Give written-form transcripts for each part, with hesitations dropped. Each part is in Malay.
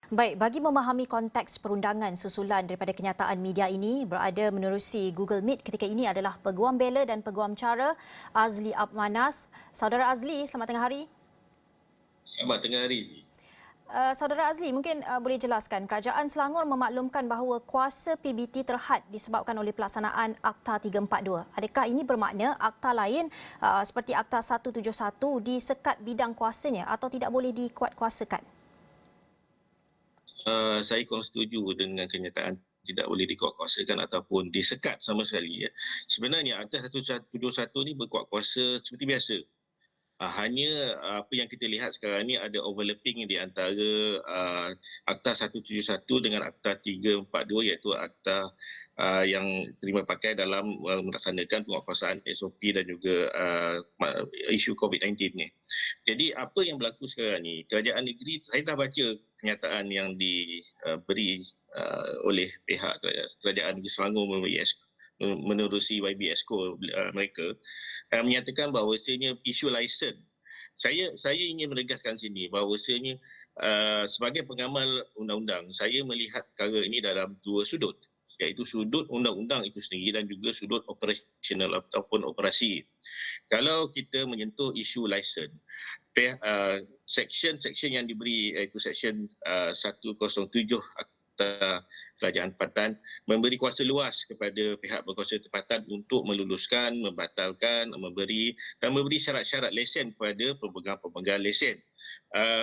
Baik, bagi memahami konteks perundangan susulan daripada kenyataan media ini, berada menerusi Google Meet ketika ini adalah Peguam Bela dan Peguam Cara Azli Abmanas. Saudara Azli, selamat tengah hari. Selamat tengah hari. Saudara Azli, mungkin boleh jelaskan, Kerajaan Selangor memaklumkan bahawa kuasa PBT terhad disebabkan oleh pelaksanaan Akta 342. Adakah ini bermakna akta lain seperti Akta 171 disekat bidang kuasanya atau tidak boleh dikuatkuasakan? Saya kurang setuju dengan kenyataan tidak boleh dikuatkuasakan ataupun disekat sama sekali. Ya. Sebenarnya Akta 171 ni berkuat kuasa seperti biasa. Hanya apa yang kita lihat sekarang ni ada overlapping di antara Akta 171 dengan Akta 342 iaitu Akta yang terima pakai dalam melaksanakan penguatkuasaan SOP dan juga isu COVID-19 ni. Jadi apa yang berlaku sekarang ni, kerajaan negeri, saya dah baca kenyataan yang diberi oleh pihak kerajaan negeri Selangor menerusi YB Exco mereka menyatakan bahawasanya isu lesen. Saya ingin menegaskan sini bahawasanya sebagai pengamal undang-undang, saya melihat perkara ini dalam dua sudut, iaitu sudut undang-undang itu sendiri dan juga sudut operasional ataupun operasi. Kalau kita menyentuh isu lesen, seksyen yang diberi iaitu seksyen 107 Akta Kerajaan Tempatan memberi kuasa luas kepada pihak berkuasa tempatan untuk meluluskan, membatalkan, memberi syarat-syarat lesen kepada pemegang lesen.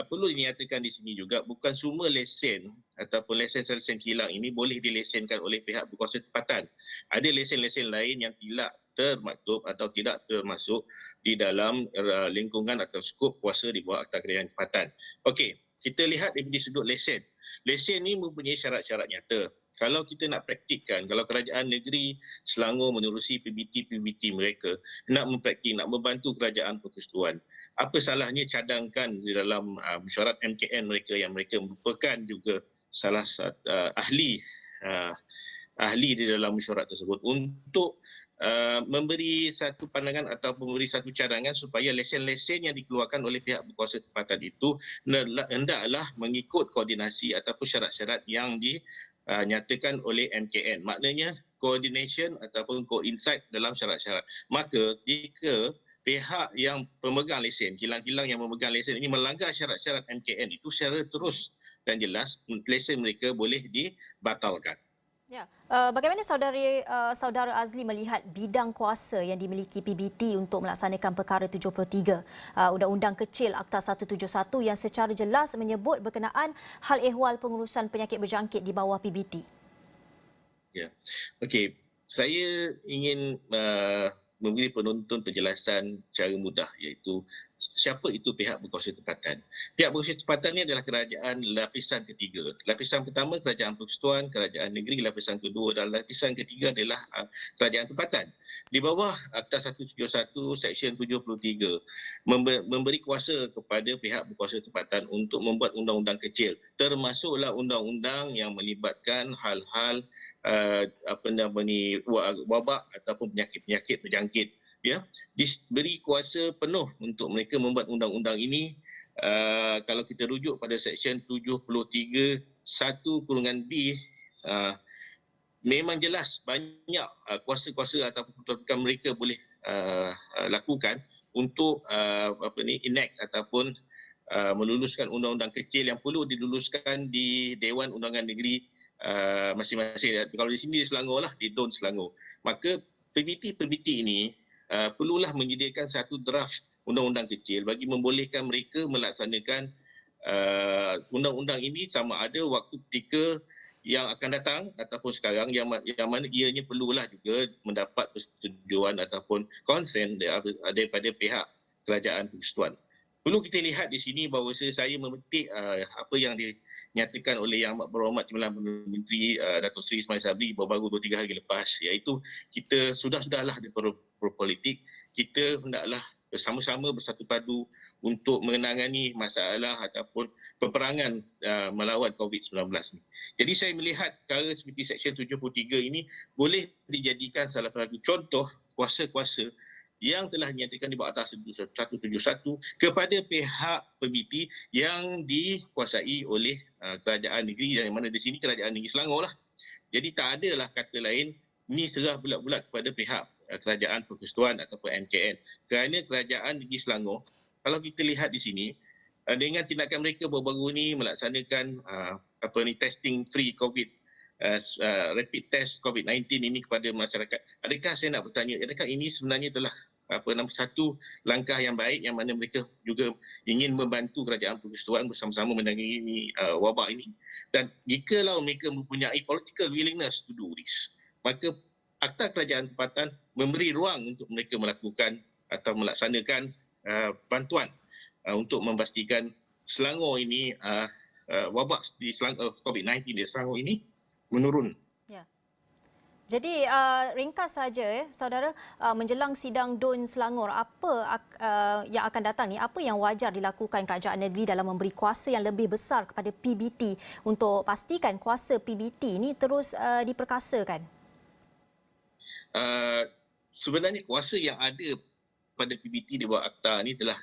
Perlu dinyatakan di sini juga bukan semua lesen ataupun lesen-lesen kilang ini boleh dilesenkan oleh pihak berkuasa tempatan. Ada lesen-lesen lain yang tidak termaktub atau tidak termasuk di dalam lingkungan atau skop kuasa di bawah Akta Kerajaan Tempatan. Okey, kita lihat dari sudut lesen. Lesen ni mempunyai syarat-syarat nyata. Kalau kita nak praktikkan, kalau kerajaan negeri Selangor menerusi PBT mereka, nak mempraktik, nak membantu kerajaan persekutuan, apa salahnya cadangkan di dalam mesyuarat MKN mereka yang mereka merupakan juga salah satu ahli di dalam mesyuarat tersebut untuk memberi satu pandangan atau memberi satu cadangan supaya lesen-lesen yang dikeluarkan oleh pihak berkuasa tempatan itu hendaklah mengikut koordinasi ataupun syarat-syarat yang dinyatakan oleh MKN. Maknanya coordination ataupun coincide dalam syarat-syarat. Maka jika pihak yang pemegang lesen, kilang-kilang yang memegang lesen ini melanggar syarat-syarat MKN itu secara terus dan jelas, lesen mereka boleh dibatalkan. Ya, bagaimana saudara Azli melihat bidang kuasa yang dimiliki PBT untuk melaksanakan perkara 73 Undang-Undang Kecil Akta 171 yang secara jelas menyebut berkenaan hal ehwal pengurusan penyakit berjangkit di bawah PBT? Ya, okey. Saya ingin memberi penonton penjelasan cara mudah iaitu siapa itu pihak berkuasa tempatan. Pihak berkuasa tempatan ini adalah kerajaan lapisan ketiga. Lapisan pertama kerajaan persekutuan, kerajaan negeri, lapisan kedua dan lapisan ketiga adalah kerajaan tempatan. Di bawah Akta 171 Seksyen 73 memberi kuasa kepada pihak berkuasa tempatan untuk membuat undang-undang kecil, termasuklah undang-undang yang melibatkan hal-hal wabak ataupun penyakit-penyakit berjangkit, ya, diberi kuasa penuh untuk mereka membuat undang-undang ini. Kalau kita rujuk pada Seksyen 73 1/B, memang jelas banyak kuasa-kuasa ataupun kedudukan mereka boleh lakukan untuk enact ataupun meluluskan undang-undang kecil yang perlu diluluskan di Dewan Undangan Negeri masing-masing. Kalau di sini di Selangor lah, di DUN Selangor. Maka PBT ini perlulah menyediakan satu draft undang-undang kecil bagi membolehkan mereka melaksanakan undang-undang ini sama ada waktu ketika yang akan datang ataupun sekarang yang mana ianya perlulah juga mendapat persetujuan ataupun konsen daripada pihak kerajaan persekutuan. Perlu kita lihat di sini bahawa saya memetik apa yang dinyatakan oleh Yang Amat Berhormat Timbalan Perdana Menteri Datuk Seri Ismail Sabri baru 2-3 hari lepas, iaitu kita sudahlah di berpolitik, kita hendaklah bersama-sama bersatu padu untuk menangani masalah ataupun peperangan melawan COVID-19 ni. Jadi saya melihat perkara seperti Seksyen 73 ini boleh dijadikan salah satu contoh kuasa-kuasa yang telah dinyatakan di bawah Akta 171 kepada pihak PBT yang dikuasai oleh kerajaan negeri, yang mana di sini kerajaan negeri Selangor lah. Jadi tak adalah kata lain, ini serah bulat-bulat kepada pihak kerajaan persekutuan ataupun MKN. Kerana kerajaan negeri Selangor, kalau kita lihat di sini, dengan tindakan mereka baru-baru ini melaksanakan testing free COVID, rapid test COVID-19 ini kepada masyarakat. Adakah saya nak bertanya, adakah ini sebenarnya telah satu langkah yang baik yang mana mereka juga ingin membantu kerajaan persekutuan bersama-sama menangani wabak ini? Dan jikalau mereka mempunyai political willingness to do this, maka Akta Kerajaan Tempatan memberi ruang untuk mereka melakukan atau melaksanakan bantuan untuk memastikan Selangor ini wabak di COVID-19 di Selangor ini menurun. Ya. Jadi ringkas saja saudara, menjelang sidang DUN Selangor, apa yang akan datang ni, apa yang wajar dilakukan kerajaan negeri dalam memberi kuasa yang lebih besar kepada PBT untuk pastikan kuasa PBT ini terus diperkasakan? Sebenarnya kuasa yang ada pada PBT di bawah akta ni telah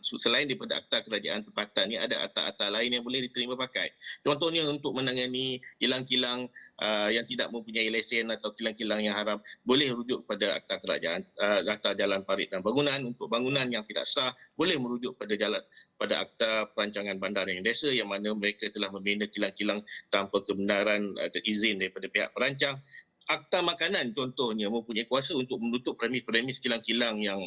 selain daripada Akta Kerajaan Tempatan ni, ada akta-akta lain yang boleh diterima pakai. Contohnya untuk menangani kilang-kilang yang tidak mempunyai lesen atau kilang-kilang yang haram, boleh rujuk pada Akta Kerajaan, Akta Jalan Parit dan Bangunan. Untuk bangunan yang tidak sah, boleh merujuk pada Akta Perancangan Bandar dan Desa, yang mana mereka telah membina kilang-kilang tanpa kebenaran dan izin daripada pihak perancang. Akta Makanan contohnya mempunyai kuasa untuk menutup premis-premis kilang-kilang yang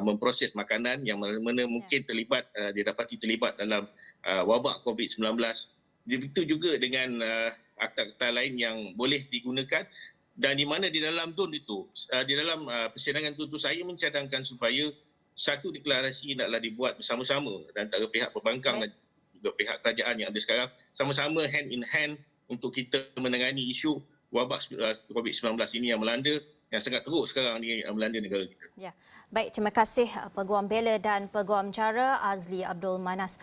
memproses makanan yang mana mungkin didapati terlibat dalam wabak COVID-19. Begitu juga dengan akta-akta lain yang boleh digunakan, dan di mana di dalam DUN itu, di dalam persidangan itu saya mencadangkan supaya satu deklarasi hendaklah dibuat bersama-sama antara pihak pembangkang dan juga pihak kerajaan yang ada sekarang, sama-sama hand in hand untuk kita menangani isu wabak COVID-19 ini yang melanda, yang sangat teruk sekarang ni, yang melanda negara kita. Ya. Baik, terima kasih Peguam Bela dan Peguam Jara Azli Abdul Manas.